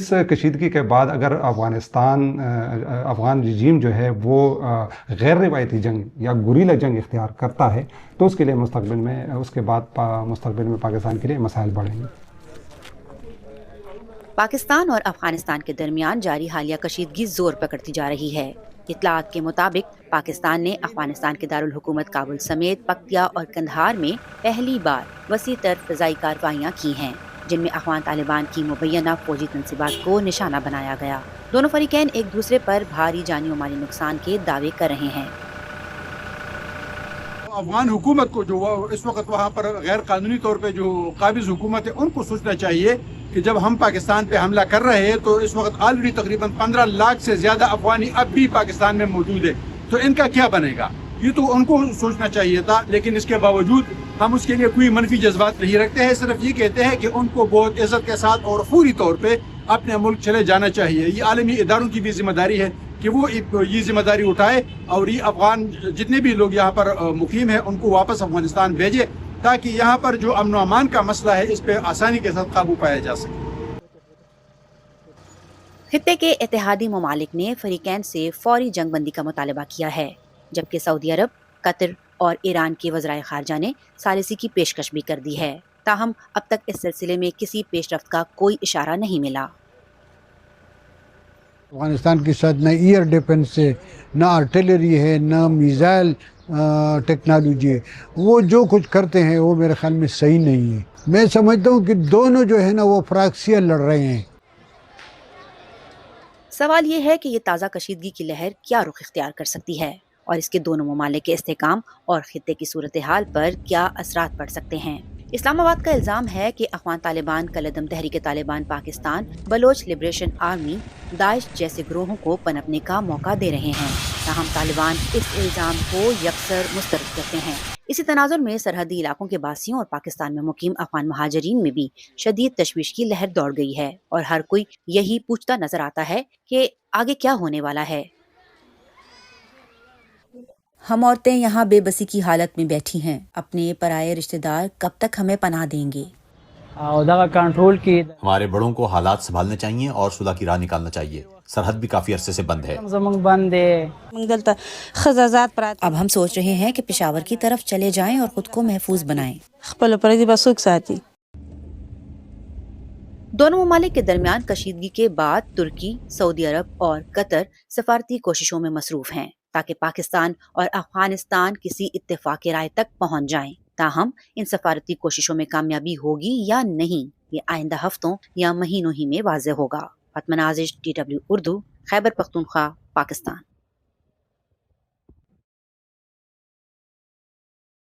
اس کشیدگی کے بعد اگر افغان رجیم جو ہے وہ غیر روایتی جنگ یا گریلا جنگ اختیار کرتا ہے تو اس کے لیے مستقبل میں پاکستان کے لیے مسائل بڑھیں گے۔ پاکستان اور افغانستان کے درمیان جاری حالیہ کشیدگی زور پکڑتی جا رہی ہے۔ اطلاعات کے مطابق پاکستان نے افغانستان کے دارالحکومت کابل سمیت پکتیا اور قندھار میں پہلی بار وسیع تر فضائی کارروائیاں کی ہیں، جن میں افغان طالبان کی مبینہ فوجی تنصیبات کو نشانہ بنایا گیا۔ دونوں فریقین ایک دوسرے پر بھاری جانی و مالی نقصان کے دعوے کر رہے ہیں۔ افغان حکومت کو جو اس وقت وہاں پر غیر قانونی طور پہ جو قابض حکومت ہے ان کو سوچنا چاہیے کہ جب ہم پاکستان پہ حملہ کر رہے ہیں تو اس وقت آلریڈی تقریباً 15 لاکھ سے زیادہ افغانی اب بھی پاکستان میں موجود ہے، تو ان کا کیا بنے گا؟ یہ تو ان کو سوچنا چاہیے تھا، لیکن اس کے باوجود ہم اس کے لیے کوئی منفی جذبات نہیں رکھتے ہیں، صرف یہ کہتے ہیں کہ ان کو بہت عزت کے ساتھ اور فوری طور پہ اپنے ملک چلے جانا چاہیے۔ یہ عالمی اداروں کی بھی ذمہ داری ہے کہ وہ یہ ذمہ داری اٹھائے اور یہ افغان جتنے بھی لوگ یہاں پر مقیم ہیں ان کو واپس افغانستان بھیجے، تاکہ یہاں پر جو امن و امان کا مسئلہ ہے اس پہ آسانی کے ساتھ قابو پایا جا سکے۔ خطے کے اتحادی ممالک نے فریقین سے فوری جنگ بندی کا مطالبہ کیا ہے، جبکہ سعودی عرب، قطر اور ایران کے وزرائے خارجہ نے ثالثی کی پیشکش بھی کر دی ہے، تاہم اب تک اس سلسلے میں کسی پیش رفت کا کوئی اشارہ نہیں ملا۔ افغانستان کے ساتھ نہ ایئر ڈیفنس ہے، نہ آرٹلری ہے، نہ میزائل ٹیکنالوجی ہے، وہ جو کچھ کرتے ہیں وہ میرے خیال میں صحیح نہیں ہے۔ میں سمجھتا ہوں کہ دونوں جو ہے نا وہ فراکسیاں لڑ رہے ہیں۔ سوال یہ ہے کہ یہ تازہ کشیدگی کی لہر کیا رخ اختیار کر سکتی ہے اور اس کے دونوں ممالک کے استحکام اور خطے کی صورتحال پر کیا اثرات پڑ سکتے ہیں۔ اسلام آباد کا الزام ہے کہ افغان طالبان کالعدم تحریک طالبان پاکستان، بلوچ لبریشن آرمی، داعش جیسے گروہوں کو پنپنے کا موقع دے رہے ہیں، تاہم طالبان اس الزام کو یکسر مسترد کرتے ہیں۔ اسی تناظر میں سرحدی علاقوں کے باسیوں اور پاکستان میں مقیم افغان مہاجرین میں بھی شدید تشویش کی لہر دوڑ گئی ہے، اور ہر کوئی یہی پوچھتا نظر آتا ہے کہ آگے کیا ہونے والا ہے۔ ہم عورتیں یہاں بے بسی کی حالت میں بیٹھی ہیں، اپنے پرائے رشتہ دار کب تک ہمیں پناہ دیں گے؟ ہمارے بڑوں کو حالات سنبھالنے چاہیے اور صلح کی راہ نکالنا چاہیے۔ سرحد بھی کافی عرصے سے بند ہے۔ اب ہم سوچ رہے ہیں کہ پشاور کی طرف چلے جائیں اور خود کو محفوظ بنائیں۔ دونوں ممالک کے درمیان کشیدگی کے بعد ترکی، سعودی عرب اور قطر سفارتی کوششوں میں مصروف ہیں تاکہ پاکستان اور افغانستان کسی اتفاق رائے تک پہنچ جائیں۔ تاہم ان سفارتی کوششوں میں کامیابی ہوگی یا نہیں، یہ آئندہ ہفتوں یا مہینوں ہی میں واضح ہوگا۔ فاطمہ نازش، DW اردو، خیبر پختونخوا، پاکستان۔